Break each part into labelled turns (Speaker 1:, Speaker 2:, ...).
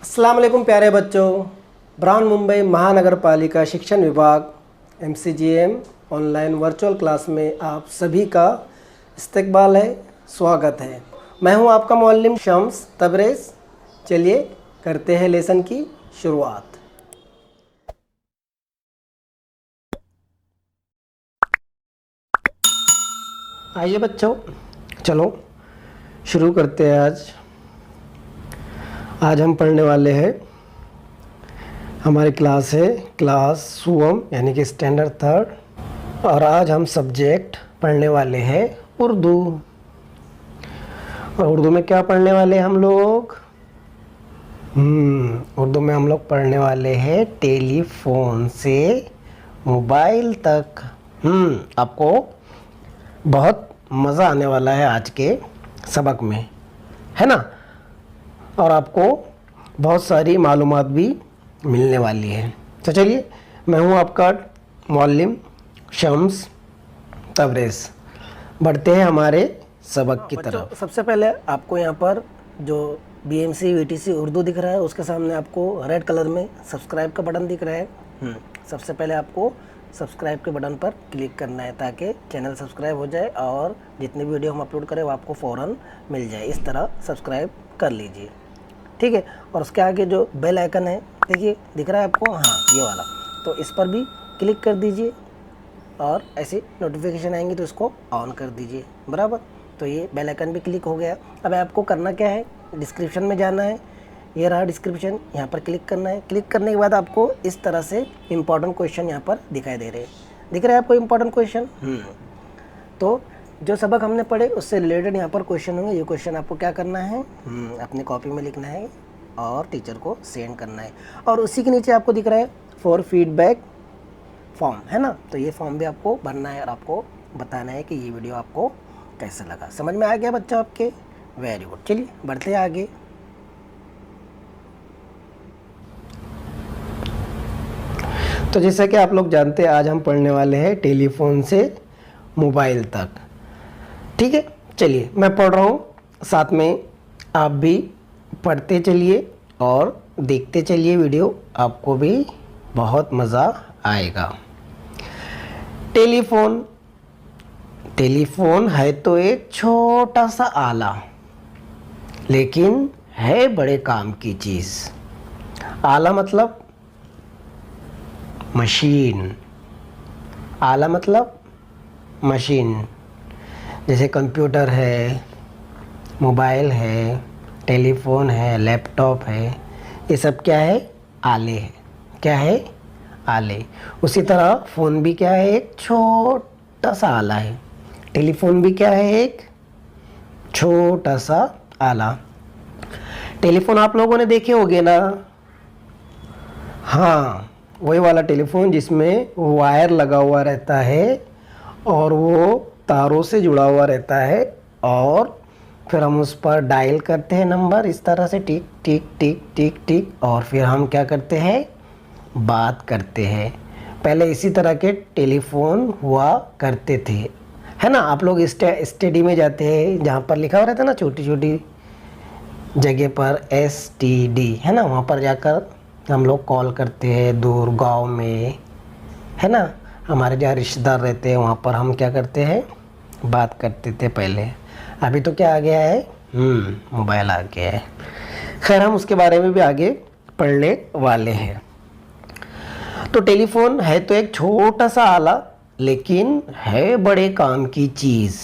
Speaker 1: अस्सलाम वालेकुम प्यारे बच्चों। ब्राउन मुंबई महानगर पालिका शिक्षण विभाग MCGM ऑनलाइन वर्चुअल क्लास में आप सभी का इस्तकबाल है, स्वागत है। मैं हूं आपका मुअल्लिम शम्स तबरेज़। चलिए करते हैं लेसन की शुरुआत। आइए बच्चों, चलो शुरू करते हैं। आज हम पढ़ने वाले हैं, हमारी क्लास है क्लास सुवम यानी कि स्टैंडर्ड 3rd, और आज हम सब्जेक्ट पढ़ने वाले हैं उर्दू। और उर्दू में क्या पढ़ने वाले हैं हम लोग? उर्दू में हम लोग पढ़ने वाले हैं टेलीफोन से मोबाइल तक। आपको बहुत मज़ा आने वाला है आज के सबक में, है ना? और आपको बहुत सारी मालूमात भी मिलने वाली है। तो चलिए, मैं हूँ आपका मुअल्लिम शम्स तबरेज़। बढ़ते हैं हमारे सबक की तरफ। सबसे पहले आपको यहाँ पर जो BMC VTC उर्दू दिख रहा है, उसके सामने आपको रेड कलर में सब्सक्राइब का बटन दिख रहा है। सबसे पहले आपको सब्सक्राइब के बटन पर क्लिक करना है ताकि चैनल सब्सक्राइब हो जाए और जितनी वीडियो हम अपलोड करें वो आपको फ़ौरन मिल जाए। इस तरह सब्सक्राइब कर लीजिए, ठीक है। और उसके आगे जो बेल आइकन है, देखिए दिख रहा है आपको, हाँ ये वाला, तो इस पर भी क्लिक कर दीजिए और ऐसे नोटिफिकेशन आएंगी तो इसको ऑन कर दीजिए, बराबर। तो ये बेल आइकन भी क्लिक हो गया। अब आपको करना क्या है, डिस्क्रिप्शन में जाना है, ये रहा डिस्क्रिप्शन, यहाँ पर क्लिक करना है। क्लिक करने के बाद आपको इस तरह से इंपॉर्टेंट क्वेश्चन यहाँ पर दिखाई दे रहे हैं। दिख रहा है आपको इंपॉर्टेंट क्वेश्चन? तो जो सबक हमने पढ़े उससे रिलेटेड यहाँ पर क्वेश्चन होंगे। ये क्वेश्चन आपको क्या करना है, अपनी कॉपी में लिखना है और टीचर को सेंड करना है। और उसी के नीचे आपको दिख रहा है फॉर फीडबैक फॉर्म, है ना? तो ये फॉर्म भी आपको भरना है और आपको बताना है कि ये वीडियो आपको कैसा लगा। समझ में आ गया बच्चा आपके? Very good. चलिए बढ़ते हैं आगे। तो जैसा कि आप लोग जानते हैं, आज हम पढ़ने वाले हैं टेलीफोन से मोबाइल तक, ठीक है। चलिए मैं पढ़ रहा हूँ, साथ में आप भी पढ़ते चलिए और देखते चलिए वीडियो, आपको भी बहुत मज़ा आएगा। टेलीफोन, टेलीफोन है तो एक छोटा सा आला, लेकिन है बड़े काम की चीज़। आला मतलब मशीन, आला मतलब मशीन। जैसे कंप्यूटर है, मोबाइल है, टेलीफोन है, लैपटॉप है, ये सब क्या है? आले हैं। क्या है? आले। उसी तरह फ़ोन भी क्या है? एक छोटा सा आला है। टेलीफोन भी क्या है? एक छोटा सा आला। टेलीफोन आप लोगों ने देखे होंगे ना? हाँ, वही वाला टेलीफोन जिसमें वायर लगा हुआ रहता है और वो तारों से जुड़ा हुआ रहता है, और फिर हम उस पर डायल करते हैं नंबर, इस तरह से टिक टिक टिक टिक टिक, और फिर हम क्या करते हैं? बात करते हैं। पहले इसी तरह के टेलीफोन हुआ करते थे, है ना? आप लोग स्टडी में जाते हैं, जहाँ पर लिखा हुआ रहता है ना, छोटी छोटी जगह पर STD, है ना? वहाँ पर जाकर हम लोग कॉल करते हैं दूर गांव में, है ना? हमारे जहाँ रिश्तेदार रहते हैं वहाँ पर हम क्या करते हैं? बात करते थे पहले। अभी तो क्या आ गया है? मोबाइल आ गया है। खैर, हम उसके बारे में भी आगे पढ़ने वाले हैं। तो टेलीफोन है तो एक छोटा सा आला, लेकिन है बड़े काम की चीज़।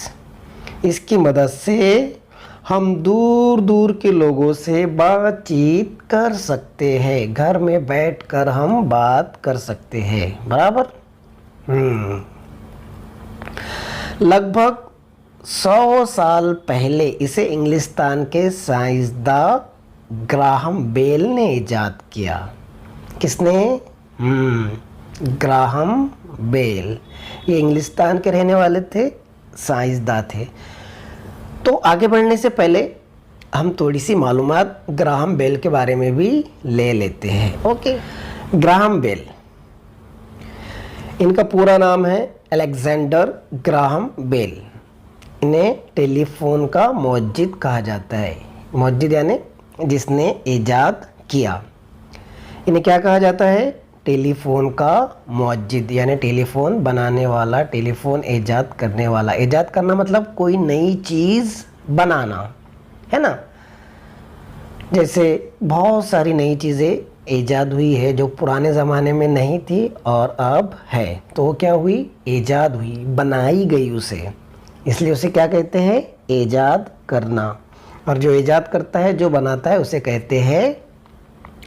Speaker 1: इसकी मदद से हम दूर दूर के लोगों से बातचीत कर सकते हैं। घर में बैठकर हम बात कर सकते हैं, बराबर। लगभग 100 साल पहले इसे इंग्लिस्तान के साइंसदान ग्राहम बेल ने इजाद किया। किसने? Graham Bell. ये इंग्लिस्तान के रहने वाले थे, साइंसदान थे। तो आगे बढ़ने से पहले हम थोड़ी सी मालूमात ग्राहम बेल के बारे में भी ले लेते हैं। ओके, ग्राहम बेल, इनका पूरा नाम है अलेक्जेंडर ग्राहम बेल। इन्हें टेलीफोन का मुअज्जिद कहा जाता है। मुअज्जिद यानी जिसने इजाद किया। इन्हें क्या कहा जाता है? टेलीफोन का मुअज्जिद, यानी टेलीफोन बनाने वाला, टेलीफोन ईजाद करने वाला। ईजाद करना मतलब कोई नई चीज़ बनाना, है ना। जैसे बहुत सारी नई चीज़ें ईजाद हुई है जो पुराने ज़माने में नहीं थी और अब है, तो वो क्या हुई? ईजाद हुई, बनाई गई उसे, इसलिए उसे क्या कहते हैं? ईजाद करना। और जो ईजाद करता है, जो बनाता है, उसे कहते हैं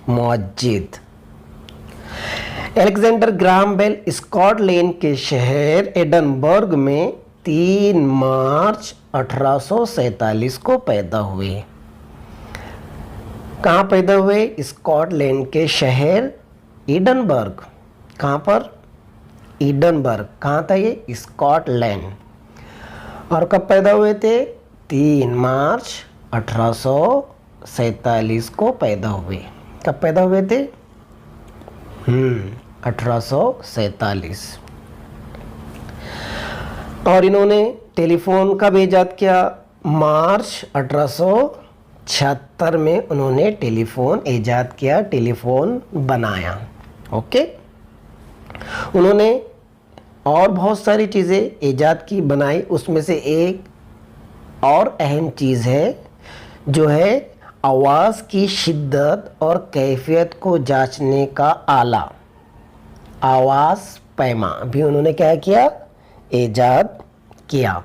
Speaker 1: मुअज्जिद। अलेक्जेंडर ग्राहम बेल स्कॉटलैंड के शहर एडनबर्ग में 3 मार्च 1847 को पैदा हुए। कहाँ पैदा हुए? स्कॉटलैंड के शहर एडनबर्ग। कहाँ पर? एडनबर्ग। कहाँ था ये? स्कॉटलैंड। और कब पैदा हुए थे? 3 मार्च 1847 को पैदा हुए। कब पैदा हुए थे? 1847। और इन्होंने टेलीफोन कब ईजाद किया? मार्च 1876 में उन्होंने टेलीफोन ईजाद किया, टेलीफोन बनाया। ओके। उन्होंने और बहुत सारी चीज़ें ईजाद की, बनाई। उसमें से एक और अहम चीज़ है जो है आवाज़ की शिद्दत और कैफियत को जांचने का आला, आवाज़ पैमा भी उन्होंने क्या किया? ईजाद किया।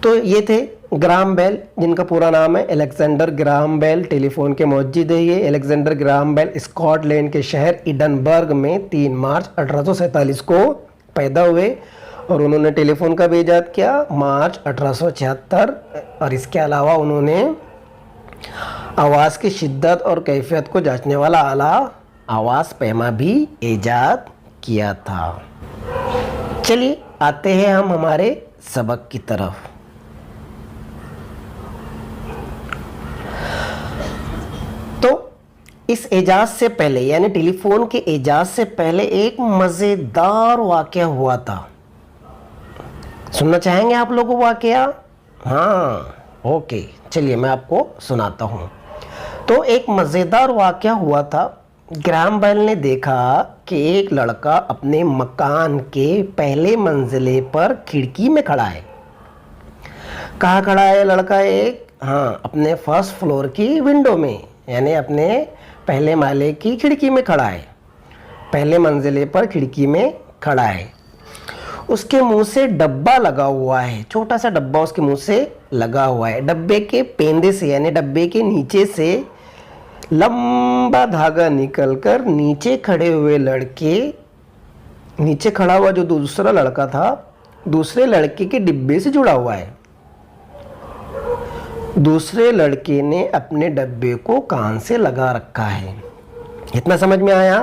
Speaker 1: तो ये थे ग्राहम बेल, जिनका पूरा नाम है अलेक्जेंडर ग्राहम बेल। टेलीफोन के मुअज्जिद है ये। अलेक्जेंडर ग्राहम बेल स्कॉटलैंड के शहर एडनबर्ग में 3 मार्च 1847 को पैदा हुए और उन्होंने टेलीफोन का भी ईजाद किया मार्च 1876। और इसके अलावा उन्होंने आवाज़ की शिद्दत और कैफियत को जांचने वाला आला, आवाज़ पैमा भी ईजाद किया था। चलिए आते हैं हम हमारे सबक की तरफ। तो इस ईजाद से पहले, यानी टेलीफोन के ईजाद से पहले, एक मज़ेदार वाक़या हुआ था। सुनना चाहेंगे आप लोग वो वाक़या? हाँ, ओके, चलिए मैं आपको सुनाता हूँ। तो एक मज़ेदार वाक़या हुआ था। ग्राहम बेल ने देखा कि एक लड़का अपने मकान के पहले मंजिले पर खिड़की में खड़ा है। कहाँ खड़ा है लड़का? अपने फर्स्ट फ्लोर की विंडो में, यानी अपने पहले माले की खिड़की में खड़ा है। पहले मंजिले पर खिड़की में खड़ा है। उसके मुंह से डब्बा लगा हुआ है, छोटा सा डब्बा उसके मुंह से लगा हुआ है। डब्बे के पेंदे से, यानी डब्बे के नीचे से लंबा धागा निकलकर नीचे खड़े हुए लड़के, नीचे खड़ा हुआ जो दूसरा लड़का था, दूसरे लड़के के डिब्बे से जुड़ा हुआ है। दूसरे लड़के ने अपने डब्बे को कान से लगा रखा है। इतना समझ में आया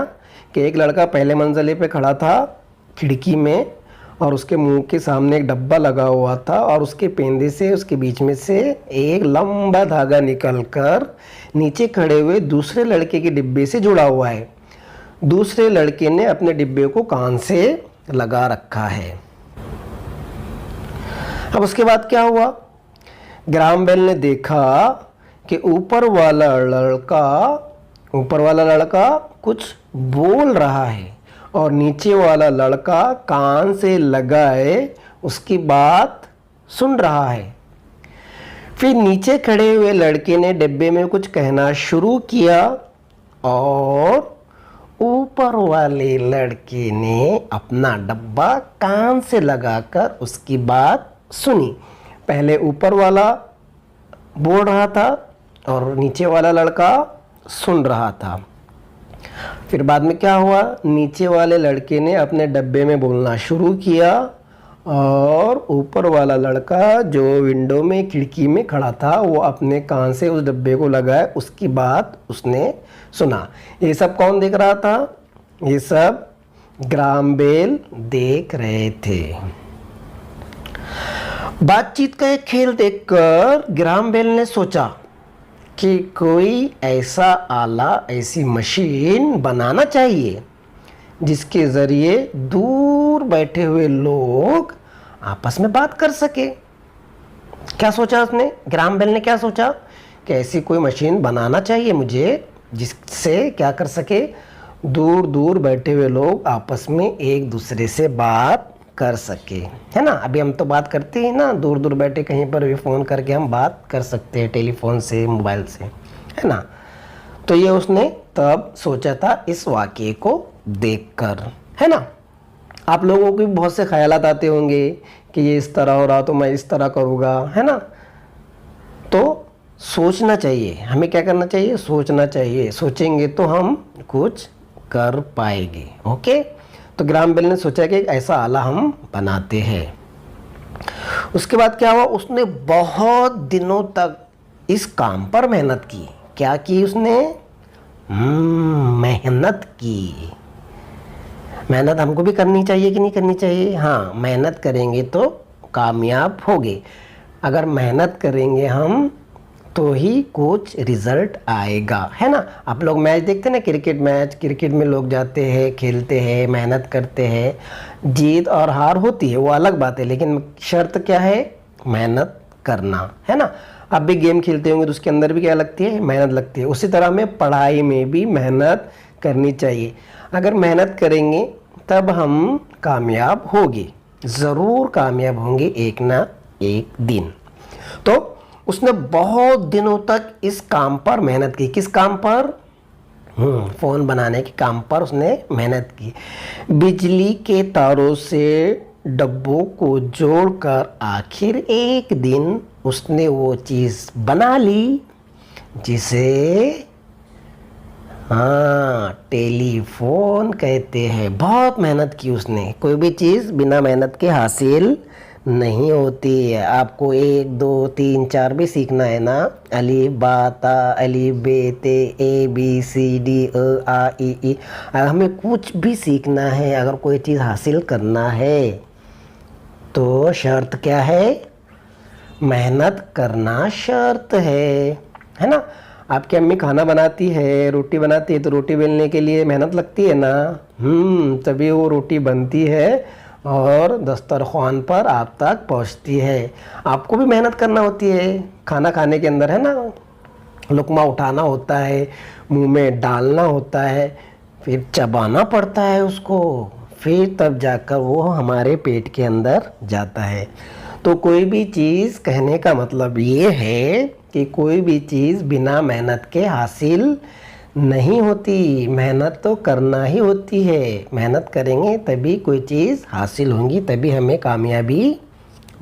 Speaker 1: कि एक लड़का पहले मंजिले पे खड़ा था खिड़की में और उसके मुंह के सामने एक डब्बा लगा हुआ था और उसके पेंदे से, उसके बीच में से एक लंबा धागा निकलकर नीचे खड़े हुए दूसरे लड़के के डिब्बे से जुड़ा हुआ है। दूसरे लड़के ने अपने डिब्बे को कान से लगा रखा है। अब उसके बाद क्या हुआ? ग्राहम बेल ने देखा कि ऊपर वाला लड़का कुछ बोल रहा है और नीचे वाला लड़का कान से लगाए उसकी बात सुन रहा है। फिर नीचे खड़े हुए लड़के ने डिब्बे में कुछ कहना शुरू किया और ऊपर वाले लड़के ने अपना डब्बा कान से लगाकर उसकी बात सुनी। पहले ऊपर वाला बोल रहा था और नीचे वाला लड़का सुन रहा था। फिर बाद में क्या हुआ? नीचे वाले लड़के ने अपने डब्बे में बोलना शुरू किया और ऊपर वाला लड़का जो विंडो में, खिड़की में खड़ा था, वो अपने कान से उस डब्बे को लगाए, उसकी बात उसने सुना। ये सब कौन देख रहा था? ये सब ग्राहम बेल देख रहे थे। बातचीत का एक खेल देखकर ग्राहम बेल ने सोचा कि कोई ऐसा आला, ऐसी मशीन बनाना चाहिए जिसके ज़रिए दूर बैठे हुए लोग आपस में बात कर सके। क्या सोचा उसने? ग्राहम बेल ने क्या सोचा कि ऐसी कोई मशीन बनाना चाहिए मुझे जिससे क्या कर सके, दूर दूर बैठे हुए लोग आपस में एक दूसरे से बात कर सके, है ना। अभी हम तो बात करते हैं ना, दूर दूर बैठे कहीं पर भी फ़ोन करके हम बात कर सकते हैं टेलीफोन से, मोबाइल से, है ना। तो ये उसने तब सोचा था इस वाक़ये को देखकर, है ना। आप लोगों को भी बहुत से ख्यालात आते होंगे कि ये इस तरह हो रहा तो मैं इस तरह करूँगा, है ना। तो सोचना चाहिए, हमें क्या करना चाहिए, सोचना चाहिए। सोचेंगे तो हम कुछ कर पाएंगे। ओके, तो ग्राहम बेल ने सोचा कि ऐसा आला हम बनाते हैं। उसके बाद क्या हुआ, उसने बहुत दिनों तक इस काम पर मेहनत की। क्या की उसने, मेहनत की। मेहनत हमको भी करनी चाहिए कि नहीं करनी चाहिए? हाँ, मेहनत करेंगे तो कामयाब होगे। अगर मेहनत करेंगे हम तो ही कुछ रिजल्ट आएगा, है ना। आप लोग मैच देखते हैं ना, क्रिकेट मैच, क्रिकेट में लोग जाते हैं, खेलते हैं, मेहनत करते हैं, जीत और हार होती है वो अलग बात है, लेकिन शर्त क्या है, मेहनत करना, है ना। आप भी गेम खेलते होंगे तो उसके अंदर भी क्या लगती है, मेहनत लगती है। उसी तरह में पढ़ाई में भी मेहनत करनी चाहिए। अगर मेहनत करेंगे तब हम कामयाब होंगे, ज़रूर कामयाब होंगे एक ना एक दिन। तो उसने बहुत दिनों तक इस काम पर मेहनत की। किस काम पर? फ़ोन बनाने के काम पर उसने मेहनत की। बिजली के तारों से डब्बों को जोड़कर आखिर एक दिन उसने वो चीज़ बना ली जिसे टेलीफोन कहते हैं। बहुत मेहनत की उसने। कोई भी चीज़ बिना मेहनत के हासिल नहीं होती है। आपको 1 2 3 4 भी सीखना है ना, अलिफ बा ता, अलिफ बे ते, ए बी सी डी, अ आ ई ई। अगर हमें कुछ भी सीखना है, अगर कोई चीज़ हासिल करना है तो शर्त क्या है, मेहनत करना शर्त है ना। आपकी अम्मी खाना बनाती है, रोटी बनाती है, तो रोटी बेलने के लिए मेहनत लगती है ना, तभी वो रोटी बनती है और दस्तरख्वान पर आप तक पहुंचती है। आपको भी मेहनत करना होती है खाना खाने के अंदर, है ना। लुकमा उठाना होता है, मुंह में डालना होता है, फिर चबाना पड़ता है उसको, फिर तब जाकर वो हमारे पेट के अंदर जाता है। तो कोई भी चीज़, कहने का मतलब ये है कि कोई भी चीज़ बिना मेहनत के हासिल नहीं होती। मेहनत तो करना ही होती है। मेहनत करेंगे तभी कोई चीज़ हासिल होगी, तभी हमें कामयाबी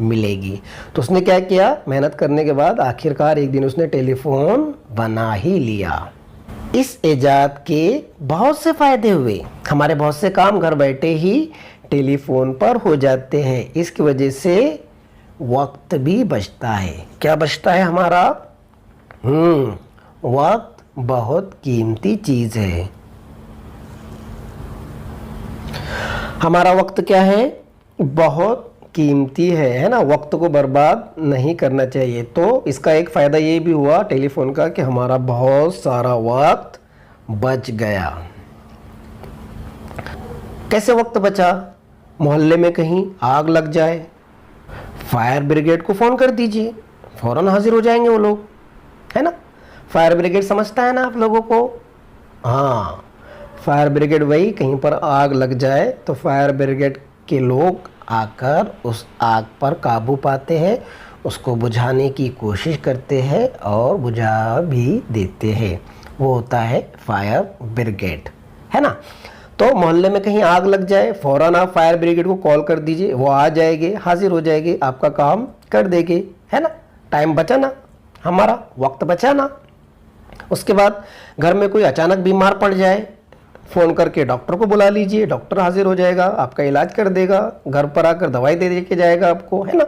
Speaker 1: मिलेगी। तो उसने क्या किया, मेहनत करने के बाद आखिरकार एक दिन उसने टेलीफोन बना ही लिया। इस इजाद के बहुत से फ़ायदे हुए। हमारे बहुत से काम घर बैठे ही टेलीफोन पर हो जाते हैं। इसकी वजह से वक्त भी बचता है। क्या बचता है हमारा? वक्त बहुत कीमती चीज़ है। हमारा वक्त क्या है, बहुत कीमती है ना। वक्त को बर्बाद नहीं करना चाहिए। तो इसका एक फ़ायदा ये भी हुआ टेलीफोन का कि हमारा बहुत सारा वक्त बच गया। कैसे वक्त बचा? मोहल्ले में कहीं आग लग जाए, फायर ब्रिगेड को फ़ोन कर दीजिए, फ़ौरन हाजिर हो जाएंगे वो लोग, है ना। फायर ब्रिगेड समझता है ना आप लोगों को? हाँ, फायर ब्रिगेड वही, कहीं पर आग लग जाए तो फायर ब्रिगेड के लोग आकर उस आग पर काबू पाते हैं, उसको बुझाने की कोशिश करते हैं और बुझा भी देते हैं। वो होता है फायर ब्रिगेड, है ना। तो मोहल्ले में कहीं आग लग जाए, फ़ौरन आप फायर ब्रिगेड को कॉल कर दीजिए, वो आ जाएगी, हाजिर हो जाएगी, आपका काम कर देगी, है ना। टाइम बचा ना, हमारा वक्त बचा ना। उसके बाद घर में कोई अचानक बीमार पड़ जाए, फ़ोन करके डॉक्टर को बुला लीजिए, डॉक्टर हाजिर हो जाएगा, आपका इलाज कर देगा, घर पर आकर दवाई दे के जाएगा आपको, है ना।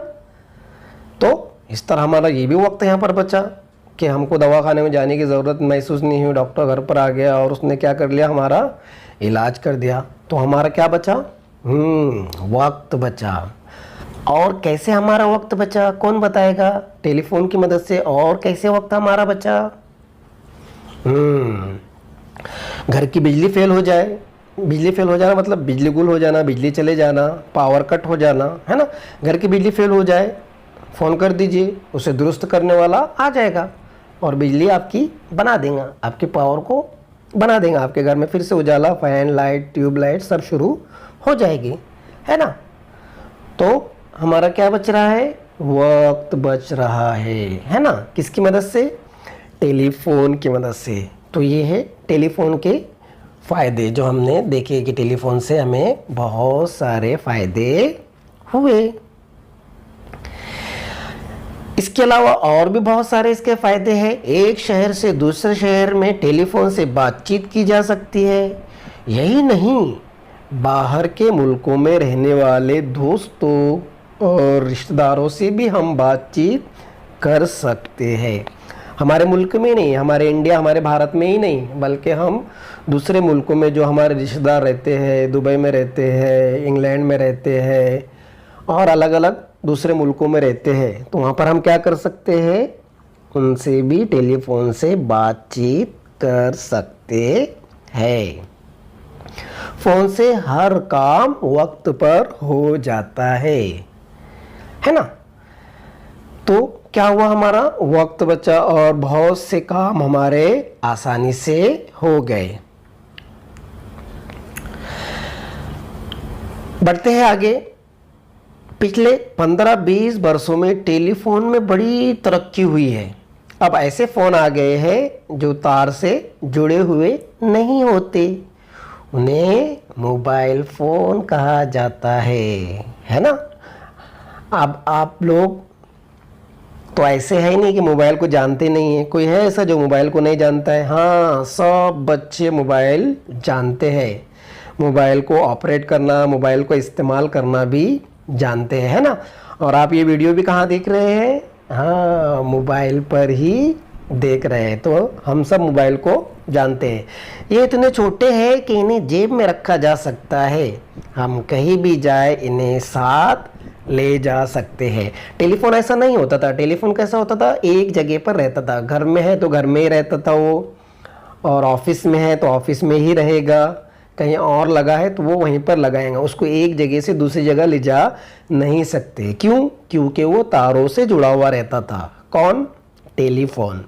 Speaker 1: तो इस तरह हमारा ये भी वक्त यहाँ पर बचा कि हमको दवाखाने में जाने की ज़रूरत महसूस नहीं हुई, डॉक्टर घर पर आ गया और उसने क्या कर लिया, हमारा इलाज कर दिया। तो हमारा क्या बचा? वक्त बचा। और कैसे हमारा वक्त बचा, कौन बताएगा? टेलीफोन की मदद से। और कैसे वक्त हमारा बचा? घर की बिजली फेल हो जाए, बिजली फेल हो जाना मतलब बिजली गुल हो जाना, बिजली चले जाना, पावर कट हो जाना, है ना। घर की बिजली फेल हो जाए, फ़ोन कर दीजिए, उसे दुरुस्त करने वाला आ जाएगा। और बिजली आपकी बना देगा, आपके पावर को बना देगा। आपके घर में फिर से उजाला, फैन, लाइट, ट्यूबलाइट सब शुरू हो जाएगी, है ना। तो हमारा क्या बच रहा है, वक्त बच रहा है ना। किसकी मदद से, टेलीफोन की मदद से। तो ये है टेलीफोन के फ़ायदे जो हमने देखे कि टेलीफोन से हमें बहुत सारे फ़ायदे हुए। इसके अलावा और भी बहुत सारे इसके फ़ायदे हैं। एक शहर से दूसरे शहर में टेलीफोन से बातचीत की जा सकती है। यही नहीं, बाहर के मुल्कों में रहने वाले दोस्तों और रिश्तेदारों से भी हम बातचीत कर सकते हैं। हमारे मुल्क में नहीं, हमारे इंडिया, हमारे भारत में ही नहीं, बल्कि हम दूसरे मुल्कों में जो हमारे रिश्तेदार रहते हैं, दुबई में रहते हैं, इंग्लैंड में रहते हैं और अलग अलग दूसरे मुल्कों में रहते हैं, तो वहाँ पर हम क्या कर सकते हैं, उनसे भी टेलीफोन से बातचीत कर सकते हैं। फ़ोन से हर काम वक्त पर हो जाता है ना। तो क्या हुआ, हमारा वक्त बचा और बहुत से काम हमारे आसानी से हो गए। बढ़ते हैं आगे। पिछले 15-20 वर्षों में टेलीफोन में बड़ी तरक्की हुई है। अब ऐसे फ़ोन आ गए हैं जो तार से जुड़े हुए नहीं होते, उन्हें मोबाइल फ़ोन कहा जाता है ना। अब आप लोग तो ऐसे है नहीं कि मोबाइल को जानते नहीं हैं। कोई है ऐसा जो मोबाइल को नहीं जानता है? हाँ, सब बच्चे मोबाइल जानते हैं। मोबाइल को ऑपरेट करना, मोबाइल को इस्तेमाल करना भी जानते हैं, है ना। और आप ये वीडियो भी कहाँ देख रहे हैं? हाँ, मोबाइल पर ही देख रहे हैं। तो हम सब मोबाइल को जानते हैं। ये इतने छोटे हैं कि इन्हें जेब में रखा जा सकता है। हम कहीं भी जाए इन्हें साथ ले जा सकते हैं। टेलीफोन ऐसा नहीं होता था। टेलीफोन कैसा होता था, एक जगह पर रहता था। घर में है तो घर में ही रहता था वो, और ऑफिस में है तो ऑफिस में ही रहेगा, कहीं और लगा है तो वो वहीं पर लगाएंगे। उसको एक जगह से दूसरी जगह ले जा नहीं सकते। क्यों? क्योंकि वो तारों से जुड़ा हुआ रहता था। कौन? टेलीफोन।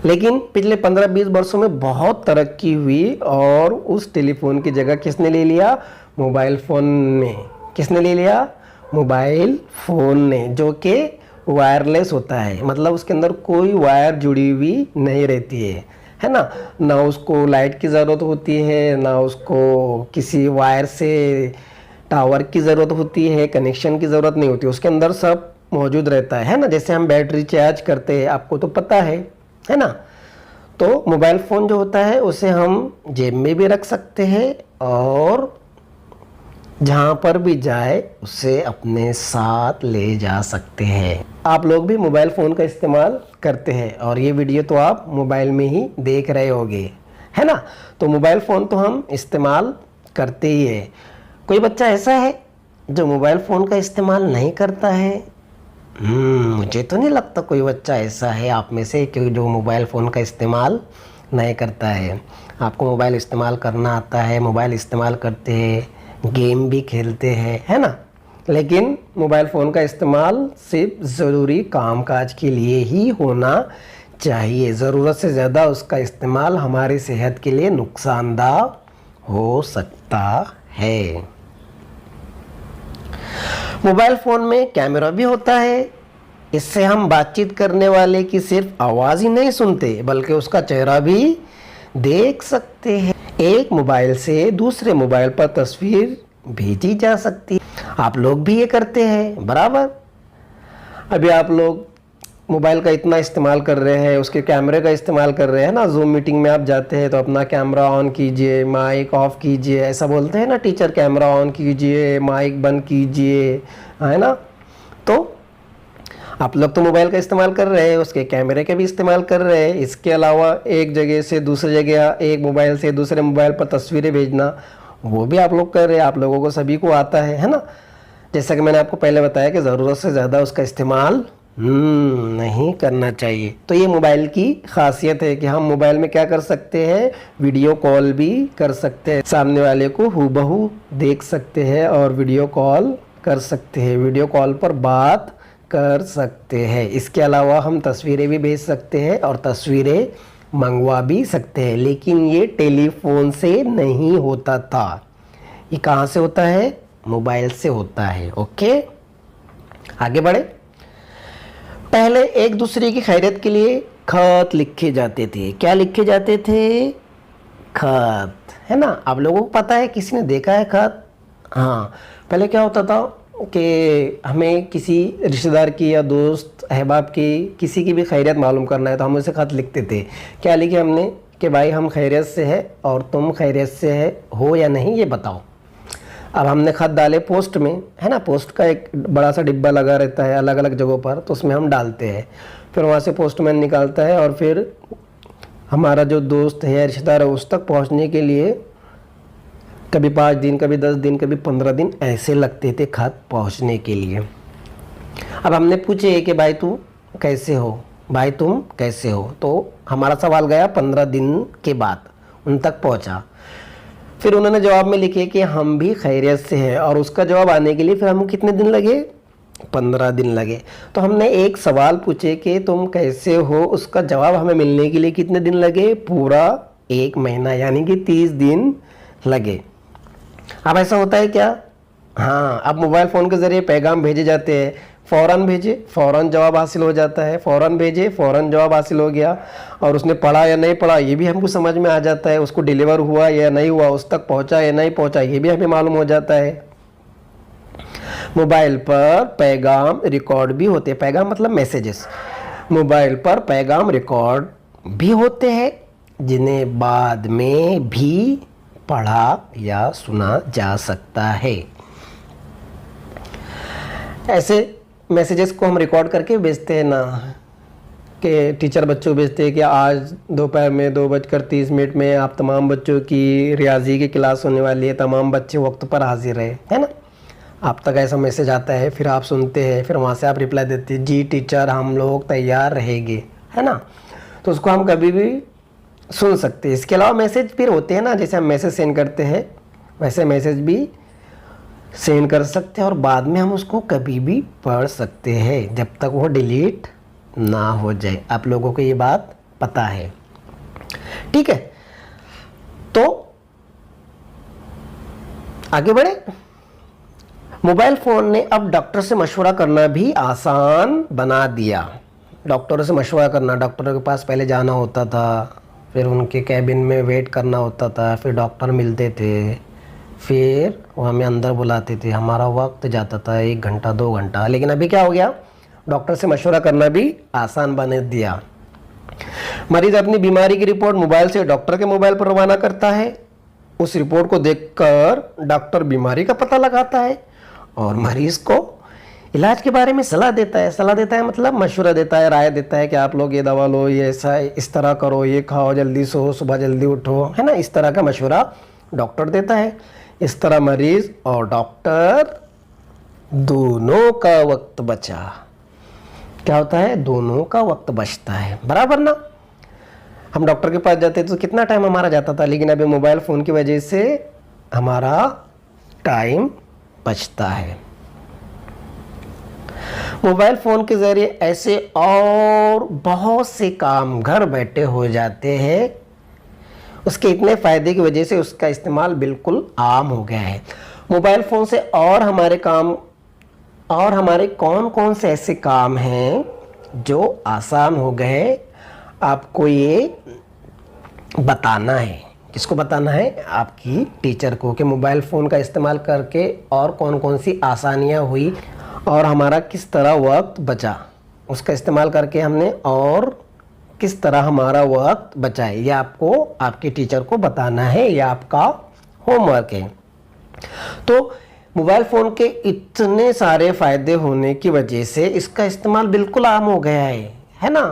Speaker 1: लेकिन पिछले 15-20 वर्षों में बहुत तरक्की हुई और उस टेलीफोन की जगह किसने ले लिया? मोबाइल फ़ोन ने। किसने ले लिया? मोबाइल फ़ोन ने, जो कि वायरलेस होता है। मतलब उसके अंदर कोई वायर जुड़ी हुई नहीं रहती है ना। ना उसको लाइट की ज़रूरत होती है, ना उसको किसी वायर से टावर की ज़रूरत होती है, कनेक्शन की ज़रूरत नहीं होती। उसके अंदर सब मौजूद रहता है ना। जैसे हम बैटरी चार्ज करते हैं, आपको तो पता है ना। तो मोबाइल फ़ोन जो होता है उसे हम जेब में भी रख सकते हैं और जहाँ पर भी जाए उसे अपने साथ ले जा सकते हैं। आप लोग भी मोबाइल फ़ोन का इस्तेमाल करते हैं और ये वीडियो तो आप मोबाइल में ही देख रहे होंगे, है ना। तो मोबाइल फ़ोन तो हम इस्तेमाल करते ही है। कोई बच्चा ऐसा है जो मोबाइल फ़ोन का इस्तेमाल नहीं करता है? मुझे तो नहीं लगता कोई बच्चा ऐसा है आप में से कि जो मोबाइल फ़ोन का इस्तेमाल नहीं करता है। आपको मोबाइल इस्तेमाल करना आता है, मोबाइल इस्तेमाल करते हैं, गेम भी खेलते हैं, है ना। लेकिन मोबाइल फ़ोन का इस्तेमाल सिर्फ ज़रूरी कामकाज के लिए ही होना चाहिए। ज़रूरत से ज़्यादा उसका इस्तेमाल हमारी सेहत के लिए नुकसानदायक हो सकता है। मोबाइल फ़ोन में कैमरा भी होता है। इससे हम बातचीत करने वाले की सिर्फ आवाज़ ही नहीं सुनते बल्कि उसका चेहरा भी देख सकते हैं। एक मोबाइल से दूसरे मोबाइल पर तस्वीर भेजी जा सकती है। आप लोग भी ये करते हैं बराबर। अभी आप लोग मोबाइल का इतना इस्तेमाल कर रहे हैं, उसके कैमरे का इस्तेमाल कर रहे हैं ना। जूम मीटिंग में आप जाते हैं तो अपना कैमरा ऑन कीजिए, माइक ऑफ कीजिए, ऐसा बोलते हैं ना टीचर, कैमरा ऑन कीजिए, माइक बंद कीजिए, है ना। तो आप लोग तो मोबाइल का इस्तेमाल कर रहे हैं, उसके कैमरे का भी इस्तेमाल कर रहे हैं। इसके अलावा एक जगह से दूसरी जगह, एक मोबाइल से दूसरे मोबाइल पर तस्वीरें भेजना, वो भी आप लोग कर रहे हैं। आप लोगों को सभी को आता है ना। जैसा कि मैंने आपको पहले बताया कि ज़रूरत से ज़्यादा उसका इस्तेमाल नहीं करना चाहिए। तो ये मोबाइल की खासियत है कि हम मोबाइल में क्या कर सकते हैं, वीडियो कॉल भी कर सकते हैं, सामने वाले को हूबहू देख सकते हैं और वीडियो कॉल कर सकते हैं। वीडियो कॉल पर बात कर सकते हैं। इसके अलावा हम तस्वीरें भी भेज सकते हैं और तस्वीरें मंगवा भी सकते हैं, लेकिन ये टेलीफोन से नहीं होता था। ये कहाँ से होता है? मोबाइल से होता है। ओके, आगे बढ़े। पहले एक दूसरे की खैरियत के लिए खत लिखे जाते थे। क्या लिखे जाते थे? खत, है ना। आप लोगों को पता है, किसी ने देखा है खत? हाँ, पहले क्या होता था कि हमें किसी रिश्तेदार की या दोस्त अहबाब की किसी की भी खैरियत मालूम करना है तो हम उसे ख़त लिखते थे। क्या लिखे हमने? कि भाई हम खैरियत से है और तुम खैरियत से हो या नहीं ये बताओ। अब हमने ख़त डाले पोस्ट में, है ना। पोस्ट का एक बड़ा सा डिब्बा लगा रहता है अलग अलग जगहों पर, तो उसमें हम डालते हैं। फिर वहाँ से पोस्टमैन निकालता है और फिर हमारा जो दोस्त है या रिश्तेदार है उस तक पहुँचने के लिए कभी 5 दिन, कभी 10 दिन, कभी 15 दिन ऐसे लगते थे खत पहुंचने के लिए। अब हमने पूछे कि भाई तू कैसे हो, भाई तुम कैसे हो, तो हमारा सवाल गया 15 दिन के बाद उन तक पहुंचा। फिर उन्होंने जवाब में लिखे कि हम भी खैरियत से हैं, और उसका जवाब आने के लिए फिर हमको कितने दिन लगे? 15 दिन लगे। तो हमने एक सवाल पूछे कि तुम कैसे हो, उसका जवाब हमें मिलने के लिए कितने दिन लगे? पूरा 1 महीना, यानी कि 30 दिन लगे। अब ऐसा होता है क्या? हाँ, अब मोबाइल फ़ोन के ज़रिए पैगाम भेजे जाते हैं। फ़ौरन भेजे, फ़ौरन जवाब हासिल हो जाता है, फ़ौरन भेजे, फ़ौरन जवाब हासिल हो गया। और उसने पढ़ा या नहीं पढ़ा ये भी हमको समझ में आ जाता है। उसको डिलीवर हुआ या नहीं हुआ, उस तक पहुंचा या नहीं पहुंचा ये भी हमें मालूम हो जाता है। मोबाइल पर पैगाम रिकॉर्ड भी होते हैं। पैगाम मतलब मैसेजेस। मोबाइल पर पैगाम रिकॉर्ड भी होते हैं जिन्हें बाद में भी पढ़ा या सुना जा सकता है। ऐसे मैसेजेस को हम रिकॉर्ड करके भेजते हैं ना, कि टीचर बच्चों को भेजते हैं कि आज दोपहर में 2:30 में आप तमाम बच्चों की रियाजी की क्लास होने वाली है, तमाम बच्चे वक्त पर हाजिर रहे, है ना। आप तक ऐसा मैसेज आता है, फिर आप सुनते हैं, फिर वहाँ से आप रिप्लाई देते हैं, जी टीचर हम लोग तैयार रहेंगे, है ना। तो उसको हम कभी भी सुन सकते हैं। इसके अलावा मैसेज फिर होते हैं ना, जैसे हम मैसेज सेंड करते हैं वैसे मैसेज भी सेंड कर सकते हैं और बाद में हम उसको कभी भी पढ़ सकते हैं जब तक वो डिलीट ना हो जाए। आप लोगों को ये बात पता है, ठीक है। तो आगे बढ़े। मोबाइल फ़ोन ने अब डॉक्टर से मशवरा करना भी आसान बना दिया। डॉक्टरों से मशवरा करना, डॉक्टरों के पास पहले जाना होता था, फिर उनके कैबिन में वेट करना होता था, फिर डॉक्टर मिलते थे, फिर वो हमें अंदर बुलाते थे, हमारा वक्त जाता था 1 घंटा 2 घंटा। लेकिन अभी क्या हो गया? डॉक्टर से मशवरा करना भी आसान बना दिया। मरीज अपनी बीमारी की रिपोर्ट मोबाइल से डॉक्टर के मोबाइल पर रवाना करता है। उस रिपोर्ट को देखकर डॉक्टर बीमारी का पता लगाता है और मरीज को इलाज के बारे में सलाह देता है। सलाह देता है मतलब मशवरा देता है, राय देता है कि आप लोग ये दवा लो, ये ऐसा इस तरह करो, ये खाओ, जल्दी सो, सुबह जल्दी उठो, है ना। इस तरह का मशवरा डॉक्टर देता है। इस तरह मरीज और डॉक्टर दोनों का वक्त बचा। क्या होता है? दोनों का वक्त बचता है, बराबर ना। हम डॉक्टर के पास जाते तो कितना टाइम हमारा जाता था, लेकिन अभी मोबाइल फ़ोन की वजह से हमारा टाइम बचता है। मोबाइल फ़ोन के ज़रिए ऐसे और बहुत से काम घर बैठे हो जाते हैं। उसके इतने फ़ायदे की वजह से उसका इस्तेमाल बिल्कुल आम हो गया है। मोबाइल फ़ोन से और हमारे काम, और हमारे कौन कौन से ऐसे काम हैं जो आसान हो गए, आपको ये बताना है। किसको बताना है? आपकी टीचर को, कि मोबाइल फ़ोन का इस्तेमाल करके और कौन कौन सी आसानियाँ हुई और हमारा किस तरह वक्त बचा। उसका इस्तेमाल करके हमने और किस तरह हमारा वक्त बचा है, ये आपको आपके टीचर को बताना है, ये आपका होमवर्क है। तो मोबाइल फ़ोन के इतने सारे फ़ायदे होने की वजह से इसका इस्तेमाल बिल्कुल आम हो गया है ना।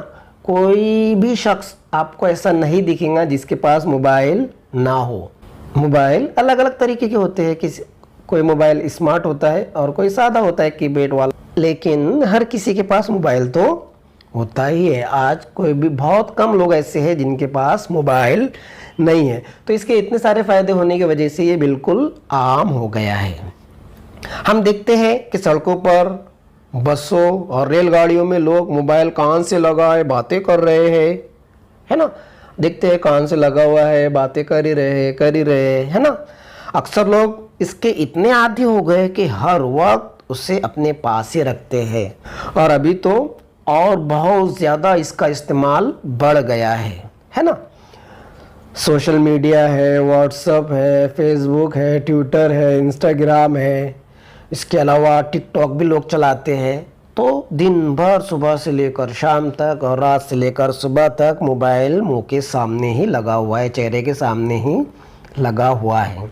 Speaker 1: कोई भी शख्स आपको ऐसा नहीं दिखेगा जिसके पास मोबाइल ना हो। मोबाइल अलग अलग तरीके के होते हैं, किसी कोई मोबाइल स्मार्ट होता है और कोई सादा होता है कीपैड वाला, लेकिन हर किसी के पास मोबाइल तो होता ही है। आज कोई भी, बहुत कम लोग ऐसे हैं जिनके पास मोबाइल नहीं है। तो इसके इतने सारे फ़ायदे होने की वजह से ये बिल्कुल आम हो गया है। हम देखते हैं कि सड़कों पर बसों और रेलगाड़ियों में लोग मोबाइल कान से लगाए बातें कर रहे हैं, है ना। देखते हैं कान से लगा हुआ है, बातें कर ही रहे है ना। अक्सर लोग इसके इतने आदी हो गए कि हर वक्त उसे अपने पास ही रखते हैं। और अभी तो और बहुत ज़्यादा इसका इस्तेमाल बढ़ गया है ना। सोशल मीडिया है, व्हाट्सअप है, फेसबुक है, ट्विटर है, इंस्टाग्राम है, इसके अलावा टिकटॉक भी लोग चलाते हैं। तो दिन भर सुबह से लेकर शाम तक और रात से लेकर सुबह तक मोबाइल मुंह के सामने ही लगा हुआ है, चेहरे के सामने ही लगा हुआ है।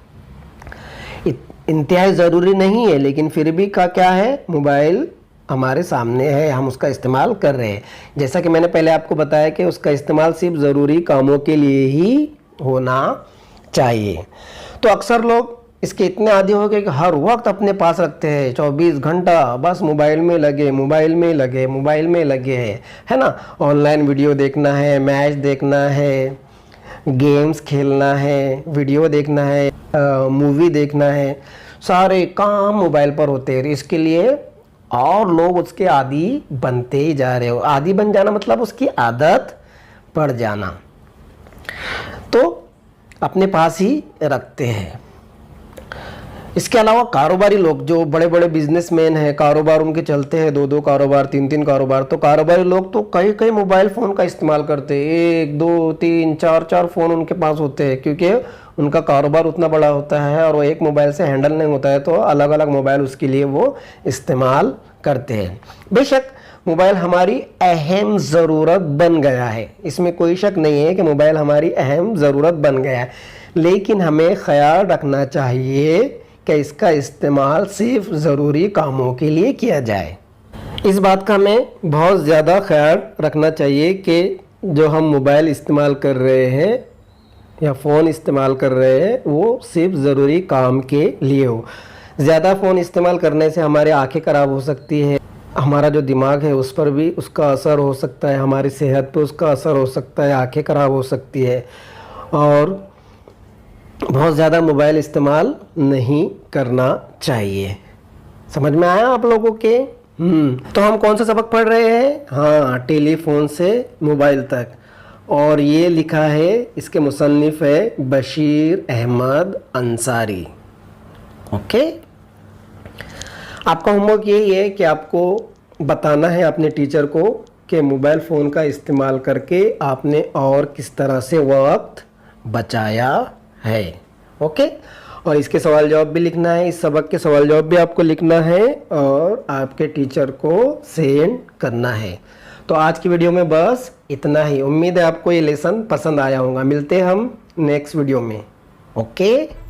Speaker 1: इंतहाई ज़रूरी नहीं है, लेकिन फिर भी क्या है, मोबाइल हमारे सामने है, हम उसका इस्तेमाल कर रहे हैं। जैसा कि मैंने पहले आपको बताया कि उसका इस्तेमाल सिर्फ ज़रूरी कामों के लिए ही होना चाहिए। तो अक्सर लोग इसके इतने आदी हो गए कि हर वक्त अपने पास रखते हैं, 24 घंटा बस मोबाइल में लगे है ना। ऑनलाइन वीडियो देखना है, मैच देखना है, गेम्स खेलना है, वीडियो देखना है, मूवी देखना है, सारे काम मोबाइल पर होते हैं। इसके लिए और लोग उसके आदी बनते ही जा रहे हो। आदी बन जाना मतलब उसकी आदत पड़ जाना, तो अपने पास ही रखते हैं। इसके अलावा कारोबारी लोग जो बड़े बड़े बिजनेसमैन हैं, कारोबार उनके चलते हैं, 2-2 कारोबार, 3-3 कारोबार, तो कारोबारी लोग तो कई मोबाइल फ़ोन का इस्तेमाल करते हैं। 1, 2, 3, 4 फ़ोन उनके पास होते हैं, क्योंकि उनका कारोबार उतना बड़ा होता है और वो एक मोबाइल से हैंडल नहीं होता है, तो अलग अलग मोबाइल उसके लिए वो इस्तेमाल करते हैं। बेशक मोबाइल हमारी अहम ज़रूरत बन गया है, इसमें कोई शक नहीं है कि मोबाइल हमारी अहम ज़रूरत बन गया है, लेकिन हमें ख्याल रखना चाहिए कि इसका इस्तेमाल सिर्फ ज़रूरी कामों के लिए किया जाए। इस बात का हमें बहुत ज़्यादा ख्याल रखना चाहिए कि जो हम मोबाइल इस्तेमाल कर रहे हैं या फ़ोन इस्तेमाल कर रहे हैं वो सिर्फ ज़रूरी काम के लिए हो। ज़्यादा फ़ोन इस्तेमाल करने से हमारी आंखें ख़राब हो सकती है, हमारा जो दिमाग है उस पर भी उसका असर हो सकता है, हमारी सेहत पर उसका असर हो सकता है, आंखें ख़राब हो सकती है। और बहुत ज़्यादा मोबाइल इस्तेमाल नहीं करना चाहिए। समझ में आया आप लोगों के? तो हम कौन सा सबक पढ़ रहे हैं? हाँ, टेलीफोन से मोबाइल तक। और ये लिखा है, इसके मुसन्निफ़ है बशीर अहमद अंसारी। ओके, आपका होमवर्क यही है कि आपको बताना है अपने टीचर को कि मोबाइल फ़ोन का इस्तेमाल करके आपने और किस तरह से वक्त बचाया है। ओके, और इसके सवाल जवाब भी लिखना है, इस सबक के सवाल जवाब भी आपको लिखना है और आपके टीचर को सेंड करना है। तो आज की वीडियो में बस इतना ही। उम्मीद है आपको ये लेसन पसंद आया होगा। मिलते हैं हम नेक्स्ट वीडियो में। ओके।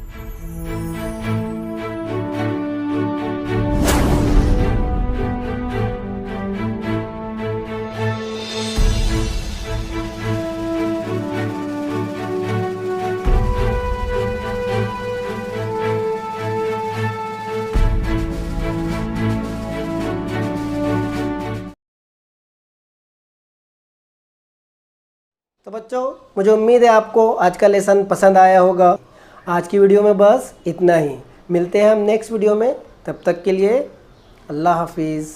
Speaker 1: तो बच्चों, मुझे उम्मीद है आपको आज का लेसन पसंद आया होगा। आज की वीडियो में बस इतना ही। मिलते हैं हम नेक्स्ट वीडियो में, तब तक के लिए अल्लाह हाफिज़।